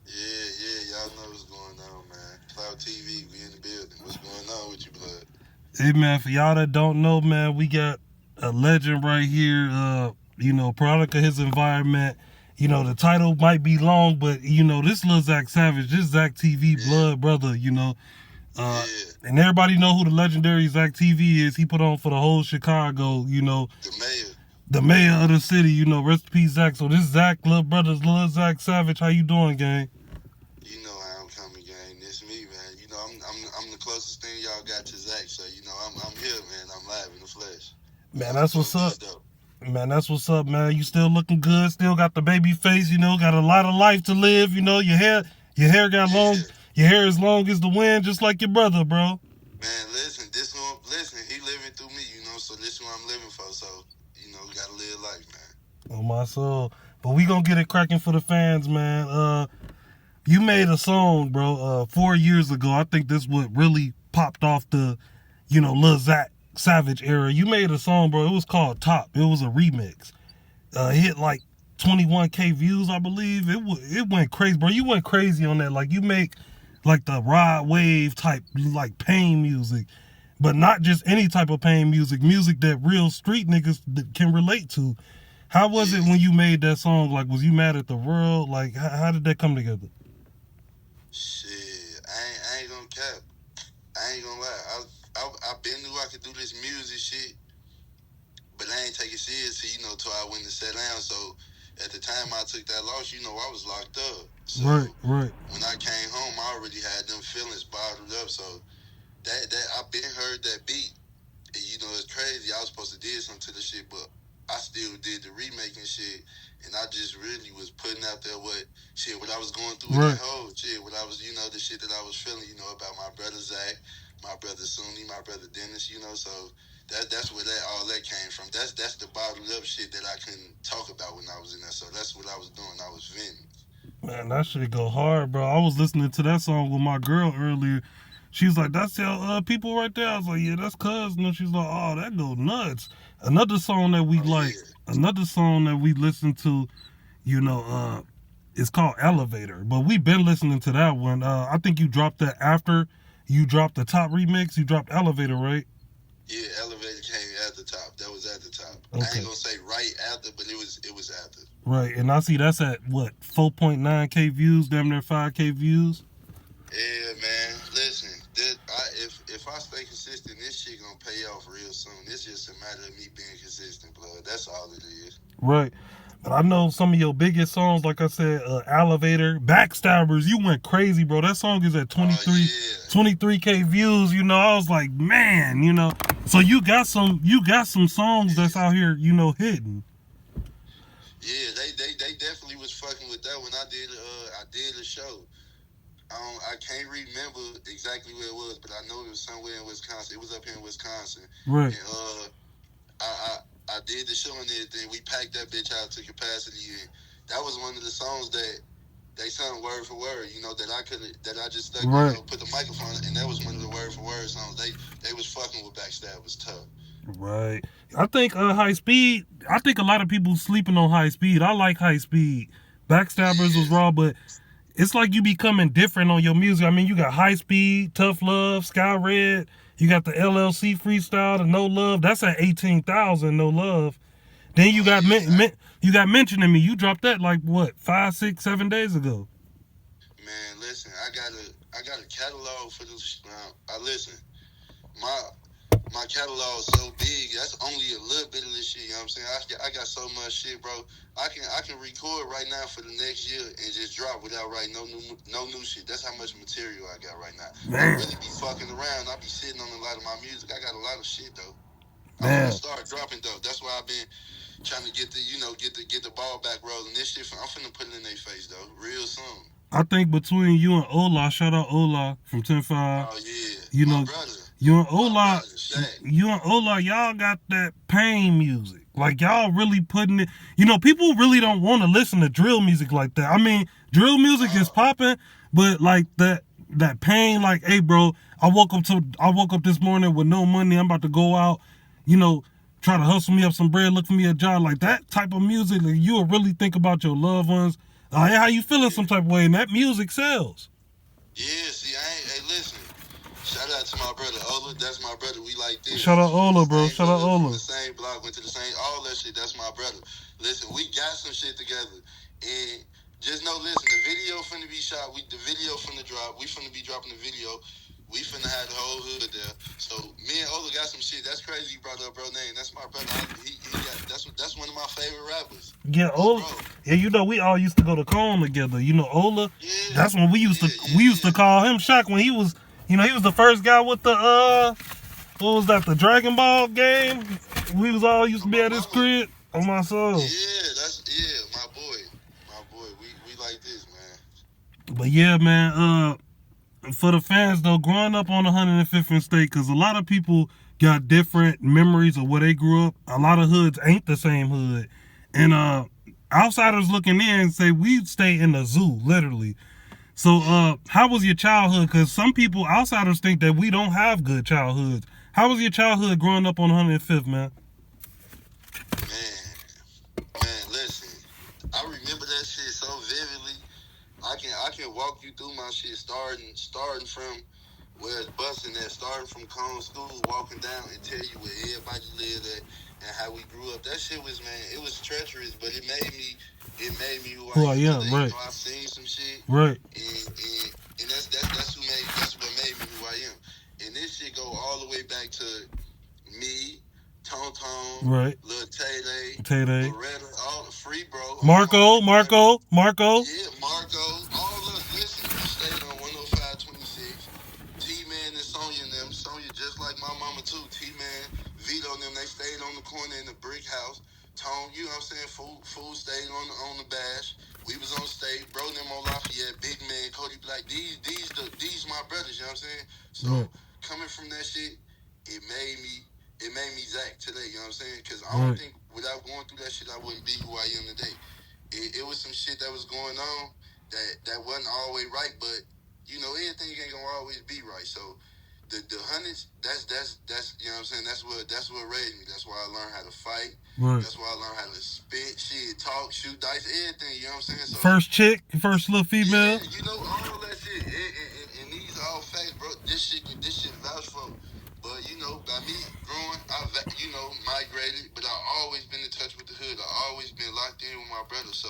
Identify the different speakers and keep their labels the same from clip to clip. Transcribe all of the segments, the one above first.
Speaker 1: Y'all know what's going on, man. Cloud TV, we in the building. What's going on with you, blood?
Speaker 2: Hey man, for y'all that don't know, man, we got a legend right here. Product of his environment. The title might be long, but this LilZack Savage, this Zack TV
Speaker 1: Yeah,
Speaker 2: blood brother.
Speaker 1: yeah.
Speaker 2: And everybody know who the legendary Zack TV is. He put on for the whole Chicago.
Speaker 1: The mayor.
Speaker 2: The mayor of the city. Rest in peace, Zack. So this Zack, little brothers, LilZack Savage. How you doing, gang?
Speaker 1: You know how I'm coming, gang. It's me, man. You know I'm the closest thing y'all got to Zach. So I'm here, man. I'm live in the flesh.
Speaker 2: Man,
Speaker 1: I'm
Speaker 2: that's
Speaker 1: doing
Speaker 2: what's up.
Speaker 1: good though.
Speaker 2: Man, that's what's up, man. You still looking good. Still got the baby face. Got a lot of life to live. Your hair got long.
Speaker 1: Yeah,
Speaker 2: Your hair as long as the wind, just like your brother, bro.
Speaker 1: man. Listen. He living through me, you know. So this is what I'm living for. So we gotta live life, man.
Speaker 2: On my soul. But we gonna get it cracking for the fans, man. You made a song, bro. 4 years ago. I think this what really popped off the, Lil Zack Savage era. You made a song, bro. It was called Top. It was a remix. It hit like 21K views, I believe. It went crazy, bro. You went crazy on that. Like you make like the ride wave type like pain music, but not just any type of pain music. Music that real street niggas can relate to. How was it
Speaker 1: Yeah.
Speaker 2: when you made that song? Like, was you mad at the world? Like, how did that come together?
Speaker 1: Shit, I ain't gonna cap. I ain't gonna lie. I been knew I could do this music shit, but I ain't take it seriously, till I went and sat down. So at the time I took that loss, I was locked up. So
Speaker 2: Right, right,
Speaker 1: when I came home, I already had them feelings bottled up. So that I been heard that beat. And, it's crazy. I was supposed to did something to the shit, but I still did the remaking shit. And I just really was putting out there what I was going through with
Speaker 2: right.
Speaker 1: that whole shit, what I was, the shit that I was feeling, about my brother Zach, my brother Sunni, my brother Dennis, so that's where all that came from. That's the bottled up shit that I couldn't talk about when I was in there. So that's what I was doing. I was venting.
Speaker 2: Man, that shit go hard, bro. I was listening to that song with my girl earlier. She's like, "That's your people right there." I was like, "Yeah, that's cousin." And she's like, "Oh, that go nuts." Another song that we
Speaker 1: Oh
Speaker 2: like,
Speaker 1: yeah.
Speaker 2: another song that we listen to, you know, uh, it's called Elevator. But we've been listening to that one. I think you dropped that after you dropped the top remix. You dropped Elevator, right?
Speaker 1: Yeah, Elevator came at the top. That was at the top. I ain't
Speaker 2: Okay.
Speaker 1: gonna say right after, but it was after.
Speaker 2: Right, and I see that's at what 4.9K views, damn near 5K views.
Speaker 1: Yeah, man. Listen, if I stay consistent, this shit gonna pay off real soon. It's just a matter of me being consistent, blood. That's all it is.
Speaker 2: Right. But I know some of your biggest songs, like I said, Elevator, Backstabbers, you went crazy, bro. That song is at
Speaker 1: Oh
Speaker 2: 23K views, I was like, man, So you got some songs
Speaker 1: yeah,
Speaker 2: that's out here, hitting.
Speaker 1: yeah. They definitely was fucking with that when I did a show. I can't remember exactly where it was, but I know it was somewhere in Wisconsin. It was up here in Wisconsin,
Speaker 2: Right.
Speaker 1: and I did the show and everything. We packed that bitch out to capacity, and that was one of the songs that they sung word for word. That I just stuck,
Speaker 2: Right.
Speaker 1: put the microphone, and that was one of the word for word songs. They was fucking with Backstab was tough.
Speaker 2: Right. I think High Speed, I think a lot of people sleeping on High Speed. I like High Speed. Backstabbers was
Speaker 1: Yeah,
Speaker 2: raw, but it's like you becoming different on your music. I mean, you got High Speed, Tough Love, Sky Red. You got the LLC freestyle, the No Love. That's at 18,000. No Love. Then you
Speaker 1: oh
Speaker 2: got
Speaker 1: yeah,
Speaker 2: you got mentioning me. You dropped that like what 5, 6, 7 days ago.
Speaker 1: man. Listen, I got a catalog for this. I listen. My my catalog so big. That's only a little bit of this shit. You know what I'm saying? I got so much shit, bro. I can record right now for the next year and just drop without writing no new shit. That's how much material I got right now. I
Speaker 2: Man,
Speaker 1: really be fucking around. I be sitting on a lot of my music. I got a lot of shit though. I'm finna
Speaker 2: man.
Speaker 1: start dropping though. That's why I've been trying to get the ball back rolling. This shit, I'm finna put it in their face though, real soon.
Speaker 2: I think between you and Ola, shout out Ola from 10-5,
Speaker 1: Oh yeah,
Speaker 2: you
Speaker 1: my
Speaker 2: know,
Speaker 1: brother,
Speaker 2: you and
Speaker 1: my
Speaker 2: Ola,
Speaker 1: brother, Shaq.
Speaker 2: y'all got that pain music. Like y'all really putting it. People really don't want to listen to drill music like that. I mean, drill music is
Speaker 1: Oh
Speaker 2: popping, but like that pain, like, hey, bro, I woke up this morning with no money. I'm about to go out, you know, try to hustle me up some bread, look for me a job. Like that type of music, like, you'll really think about your loved ones. Oh yeah, how you feeling some type of way? And that music sells.
Speaker 1: Yeah, see, hey, listen. Shout out to my brother Ola. That's my brother. We like this.
Speaker 2: Shout out
Speaker 1: From the
Speaker 2: Ola, bro.
Speaker 1: same
Speaker 2: Shout out
Speaker 1: hood, from
Speaker 2: Ola.
Speaker 1: the same block, went to the same, all that shit. That's my brother. Listen, we got some shit together. And just know, listen, the video finna be shot. The video finna drop. We finna be dropping the video. We finna have the whole hood there. So me and Ola got some shit. That's crazy. You brought up bro name. That's my brother. He got, that's one of my favorite rappers.
Speaker 2: Yeah, Ola. Yeah, you know we all used to go to Cone together. You know Ola.
Speaker 1: Yeah.
Speaker 2: That's when we used to call him Shaq when he was. You know he was the first guy with the what was that, the Dragon Ball game? We was all used to be at his crib. On my soul.
Speaker 1: Yeah, my boy. We like this, man.
Speaker 2: But yeah, man, for the fans though, growing up on 105th and State, because a lot of people got different memories of where they grew up. A lot of hoods ain't the same hood. And outsiders looking in say we stay in the zoo, literally. So how was your childhood? Because some people, outsiders, think that we don't have good childhoods. How was your childhood growing up on 105th, man?
Speaker 1: Man, listen. I remember that shit so vividly. I can walk you through my shit starting from where it's busting at, starting from Cone School, walking down and tell you where everybody lived at and how we grew up. That shit was, man, it was treacherous, but it made me who I am.
Speaker 2: Right.
Speaker 1: You know, I seen some shit.
Speaker 2: Right.
Speaker 1: And that's what made me who I am. And this shit go all the way back to me, Tone,
Speaker 2: right,
Speaker 1: Lil
Speaker 2: Tay,
Speaker 1: Loretta, all the free bro.
Speaker 2: Marco.
Speaker 1: Yeah, Marco. All of us, listen, we stayed on 105-26. T-Man and Sonya and them. Sonya just like my mama too. T-Man, Vito and them, they stayed on the corner in the brick house. Tone, you know what I'm saying? Food stayed on the bash. We was on stage. Bro, them on Lafayette, Big Man, Cody Black. These my brothers, you know what I'm saying? So coming from that shit, it made me Zack today, you know what I'm saying? Because I don't think without going through that shit, I wouldn't be who I am today. It was some shit that was going on that wasn't always right, but you know, everything ain't gonna always be right. So the hundreds, that's you know what I'm saying? That's what raised me. That's why I learned how to fight.
Speaker 2: Right.
Speaker 1: That's why I learned how to spit, shit, talk, shoot dice, everything, you know what I'm saying? So
Speaker 2: first chick, first little female.
Speaker 1: Yeah, you know, all that shit. And these are all facts, bro. This shit vouch for. But you know, by me growing, migrated, but I always been in touch with the hood. I always been locked in with my brother. So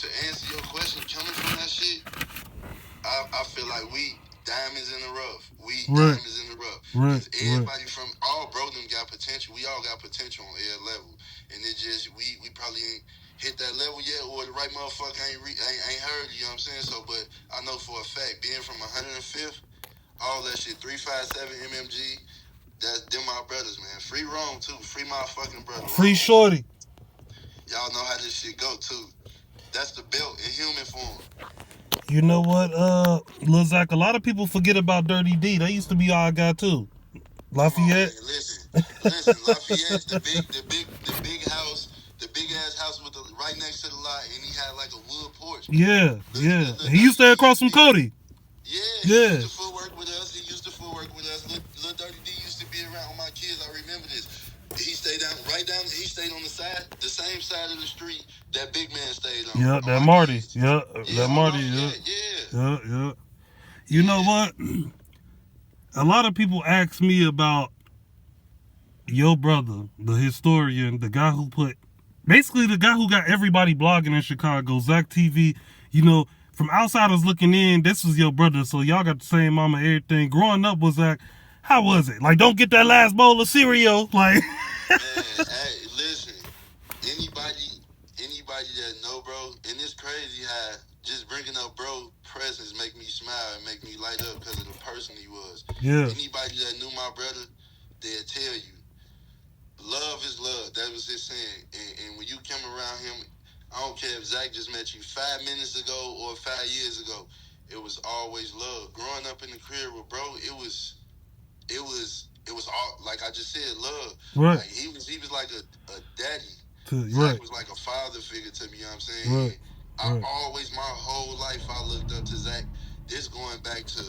Speaker 1: to answer your question, coming from that shit, I feel like we diamonds in the rough. Diamonds in the rough.
Speaker 2: Right.
Speaker 1: Everybody from all bro them got potential. We all got potential on every level, and it just we probably ain't hit that level yet, or the right motherfucker ain't heard. You know what I'm saying? So, but I know for a fact, being from 105th. All that shit, 357 MMG, them my brothers, man. Free Rome, too. Free my fucking brother.
Speaker 2: Free Shorty.
Speaker 1: Y'all know how this shit go, too. That's the belt in human form.
Speaker 2: You know what, LilZack, a lot of people forget about Dirty D. They used to be our guy, too. Lafayette.
Speaker 1: On, listen, Lafayette, the big house, the big ass house with right next to the lot, and he had like a wood porch.
Speaker 2: Yeah. He used to stay across from Cody.
Speaker 1: Yeah. He used to footwork with us. Lil Dirty D used to be around my kids. I remember this. He stayed he stayed on the same side of the street that Big Man stayed on.
Speaker 2: Yeah, that Marty. Yeah, that Marty. Yeah. You know what? A lot of people ask me about your brother, the historian, the guy who got everybody blogging in Chicago, Zack TV. You know, from outsiders looking in, this was your brother, so y'all got the same mama, everything. Growing up was Zack, how was it? Like, don't get that last bowl of cereal. Like,
Speaker 1: man, hey, listen, anybody that know, bro, and it's crazy how just bringing up bro presence make me smile and make me light up because of the person he was.
Speaker 2: Yeah.
Speaker 1: Anybody that knew my brother, they'll tell you, love is love. That was his saying. And when you come around him, I don't care if Zack just met you 5 minutes ago or 5 years ago, it was always love. Growing up in the crib with bro, it was all, like I just said, love.
Speaker 2: Right.
Speaker 1: Like he was like a daddy.
Speaker 2: Right.
Speaker 1: Was like a father figure to me, you know what I'm saying?
Speaker 2: Right.
Speaker 1: I always, my whole life, I looked up to Zack. This going back to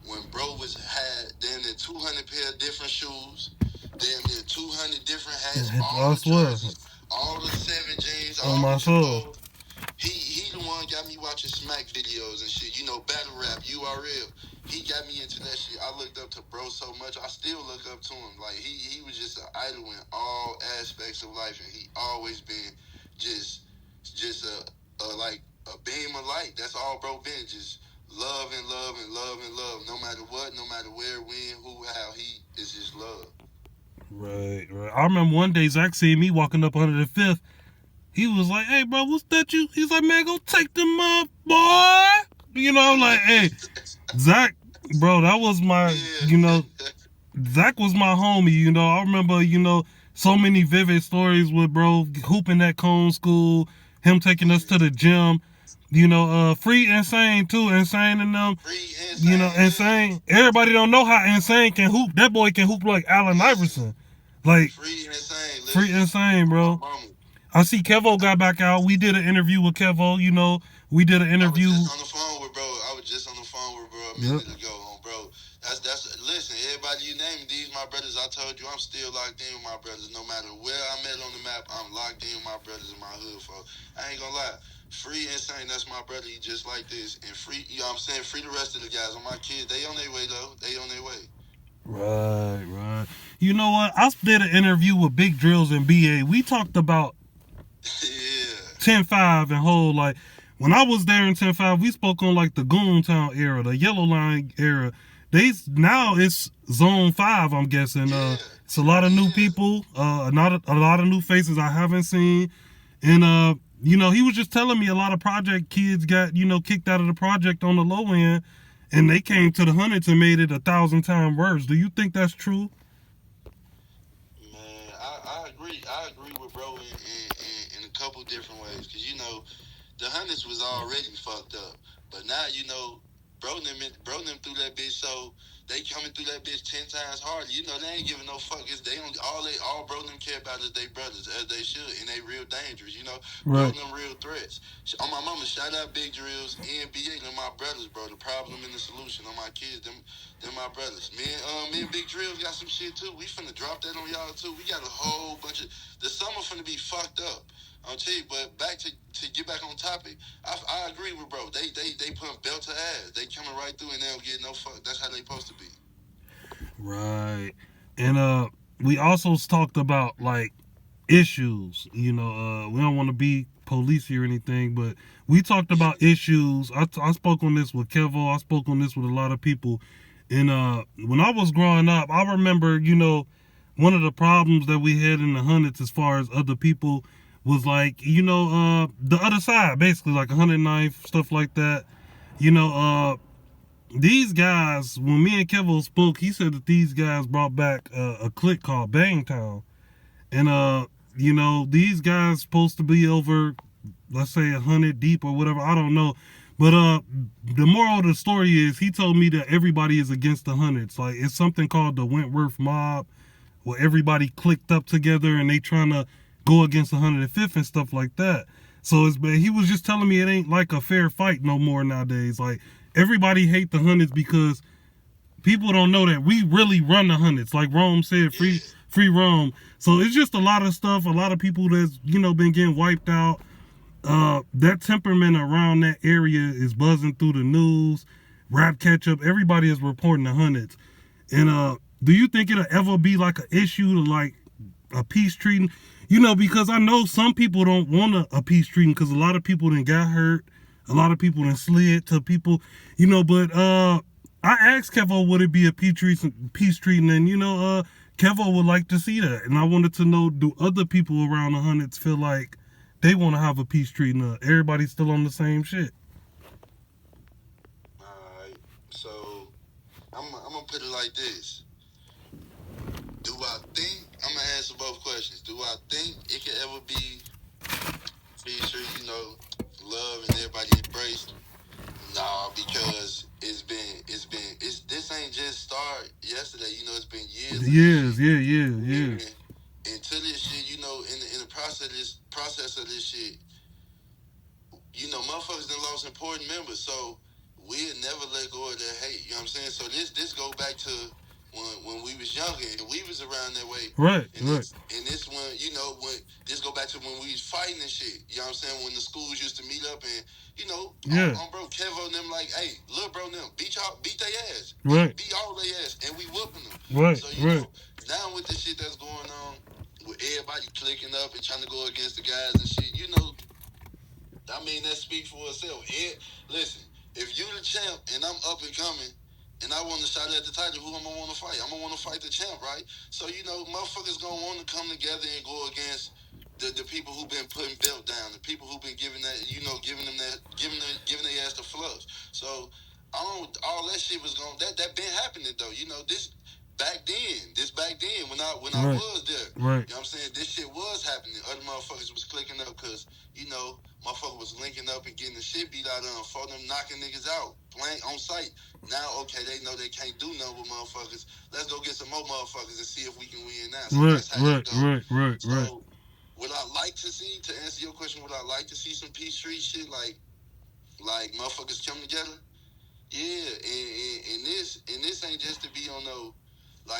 Speaker 1: when bro had damn near 200 pair of different shoes, damn near 200 different hats, all the jerseys, all the 7 jeans, all my soul. He the one got me watching smack videos and shit. You know, battle rap, URL. He got me into that shit. I looked up to bro so much. I still look up to him. Like he was just an idol in all aspects of life, and he always been just a like a beam of light. That's all bro been. Just love and love and love and love. No matter what, no matter where, when, who, how. He is just love.
Speaker 2: Right, right. I remember one day Zack seen me walking up under the fifth. He was like, "Hey, bro, what's that you?" He's like, "Man, go take them up, boy." You know, I'm like, "Hey, Zack, bro, that was my, you know, Zack was my homie. You know, I remember, you know, so many vivid stories with bro hooping at Cone School, him taking us to the gym. You know, free insane too, insane and them.
Speaker 1: Free
Speaker 2: You know,
Speaker 1: insane.
Speaker 2: insane. Everybody don't know how insane can hoop. That boy can hoop like Allen Iverson. Like
Speaker 1: Free insane. Listen,
Speaker 2: free insane, bro.
Speaker 1: mama.
Speaker 2: I see Kevo got back out. We did an interview with Kevo. You know, we did an interview.
Speaker 1: I was just on the phone with bro. I was just on the phone with bro a minute ago, bro. That's listen. Everybody you name, these my brothers. I told you I'm still locked in with my brothers. No matter where I'm at on the map, I'm locked in with my brothers in my hood. For I ain't gonna lie. Free insane. That's my brother. He just like this. And free. You know what I'm saying? Free the rest of the guys. On my kids, they on their way though. They on their way.
Speaker 2: Right, right. You know what? I did an interview with Big Drills and BA. We talked about
Speaker 1: Yeah.
Speaker 2: 10-5 and whole like when I was there in 10-5, we spoke on like the GOONTOWN era, the Yellow Line era. Now it's Zone 5, I'm guessing.
Speaker 1: Yeah.
Speaker 2: It's a lot of new people, not a lot of new faces I haven't seen. And you know, he was just telling me a lot of project kids got, you know, kicked out of the project on the low end and they came to the hundreds and made it 1,000 times worse. Do you think that's true?
Speaker 1: Man, I agree. I agree with bro in a couple different ways. Cause you know, the hundreds was already fucked up. But now, you know, bro them through that bitch, so they coming through that bitch 10 times harder. You know, they ain't giving no fuck. It's they don't all bro them care about is they brothers, as they should, and they real dangerous, you know.
Speaker 2: Right.
Speaker 1: Bro them real threats. On my mama, shout out Big Drills, NBA, them my brothers, bro. The problem and the solution on my kids, them my brothers. Me and Big Drills got some shit too. We finna drop that on y'all too. We got a whole bunch of the summer finna be fucked up. I'll tell you, but back to get back on topic, I agree with bro. They put belt to ass. They coming right through and they don't get no fuck. That's how they supposed to be.
Speaker 2: Right. And we also talked about like issues. You know, we don't want to be police or anything, but we talked about issues. I spoke on this with Kevo. I spoke on this with a lot of people. And when I was growing up, I remember, you know, one of the problems that we had in the hundreds as far as other people was like, you know, the other side, basically like 109th, stuff like that. You know, these guys, when me and Kevo spoke, he said that these guys brought back a clique called Bangtown. And, you know, these guys supposed to be over, let's say 100 deep or whatever. I don't know. But the moral of the story is he told me that everybody is against the hundreds. Like, it's something called the Wentworth Mob, where everybody clicked up together and they trying to go against the 105th and stuff like that. So he was just telling me it ain't like a fair fight no more nowadays. Like, everybody hate the hundreds because people don't know that we really run the hundreds. Like Rome said, free Rome. So it's just a lot of stuff. A lot of people that's, you know, been getting wiped out. That temperament around that area is buzzing through the news. Rap catch up. Everybody is reporting the hundreds. And do you think it'll ever be like an issue to like a peace treating? You know, because I know some people don't want a peace treating because a lot of people done got hurt. A lot of people done slid to people, you know, but I asked Kevo would it be a peace treating, and you know, Kevo would like to see that. And I wanted to know, do other people around the hundreds feel like they want to have a peace treating? Everybody's still on the same shit.
Speaker 1: Alright, so I'm gonna put it like this. Do I think, I'm gonna answer both questions. Do I think it could ever be featured, you know, love and everybody embraced? Nah, because this ain't just start yesterday, you know, it's been years.
Speaker 2: Yeah.
Speaker 1: And to this shit, you know, in the process of this shit, you know, motherfuckers done lost important members, so we'll never let go of that hate. You know what I'm saying? So this go back to when we was younger and we was around that way.
Speaker 2: Right,
Speaker 1: And
Speaker 2: right.
Speaker 1: this when when this go back to when we was fighting and shit. You know what I'm saying? When the schools used to meet up and
Speaker 2: Yeah.
Speaker 1: on bro Kevo and them like, hey, little bro and them beat their ass,
Speaker 2: Right,
Speaker 1: beat all their ass, and we whooping them.
Speaker 2: right,
Speaker 1: So
Speaker 2: right.
Speaker 1: now with the shit that's going on, with everybody clicking up and trying to go against the guys and shit, I mean, that speaks for itself. Listen, if you the champ and I'm up and coming, and I want to shot at the title, who am I want to fight? I'm gonna want to fight the champ, right? So motherfuckers gonna want to come together and go against the people who've been putting belt down, the people who've been giving that, giving their ass the flux. So all that shit was going that been happening though. Back then when I
Speaker 2: Right,
Speaker 1: was there,
Speaker 2: right.
Speaker 1: you know what I'm saying? This shit was happening. Other motherfuckers was clicking up because motherfucker was linking up and getting the shit beat out of them, for them knocking niggas out, playing on site. Now, okay, they know they can't do nothing with motherfuckers. Let's go get some more motherfuckers and see if we can win now. So
Speaker 2: Right,
Speaker 1: that's how
Speaker 2: right,
Speaker 1: that go.
Speaker 2: right, right, right.
Speaker 1: So, would I like to see, to answer your question, would I like to see some peace street shit like motherfuckers come together? Yeah, and this ain't just to be on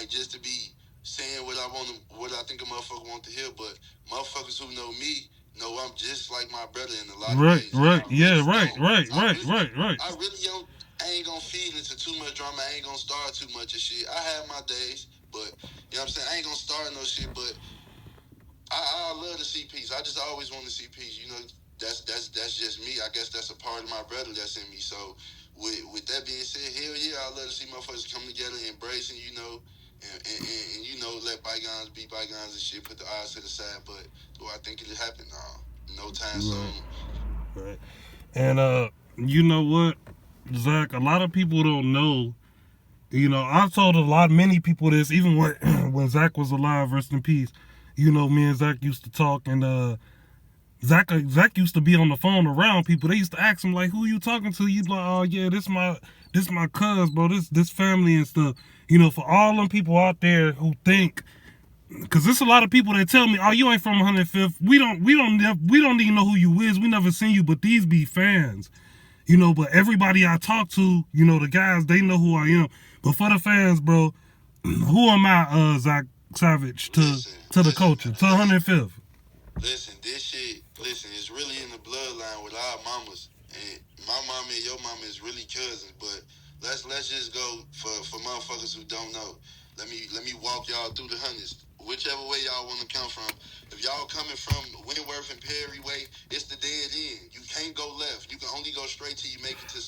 Speaker 1: just to be saying what I think a motherfucker want to hear, but motherfuckers who know me know I'm just like my brother in a lot of
Speaker 2: Right,
Speaker 1: ways.
Speaker 2: right,
Speaker 1: I
Speaker 2: yeah,
Speaker 1: really
Speaker 2: right,
Speaker 1: don't.
Speaker 2: right,
Speaker 1: I
Speaker 2: right,
Speaker 1: really,
Speaker 2: right, right.
Speaker 1: I really don't. I ain't gonna feed into too much drama. I ain't gonna start too much of shit. I have my days, but you know what I'm saying. I ain't gonna start no shit, but I love to see peace. I just always want to see peace. That's just me. I guess that's a part of my brother that's in me. So with that being said, hell yeah, I love to see motherfuckers come together, embracing, and let bygones be bygones and shit. Put the odds to the side. But do I think it'll happen? No time soon.
Speaker 2: Right. And you know what, Zach? A lot of people don't know. I've told many people this, even when when Zach was alive, rest in peace. Me and Zach used to talk, and Zach used to be on the phone around people. They used to ask him like, "Who you talking to?" You'd like, "Oh yeah, this my cuz, bro. This family and stuff." For all them people out there who think, because there's a lot of people that tell me, "Oh, you ain't from 105th. We don't even know who you is. We never seen you." But these be fans. But everybody I talk to, the guys, they know who I am. But for the fans, bro, who am I, Zach Savage, to the culture, to 105th?
Speaker 1: Listen, it's really in the bloodline with our mamas. And my mama and your mama is really cousins, but let's just go for motherfuckers who don't know. Let me walk y'all through the hundreds. Whichever way y'all want to come from. If y'all coming from Wentworth and Perry way, it's the dead end. You can't go left. You can only go straight till you make it to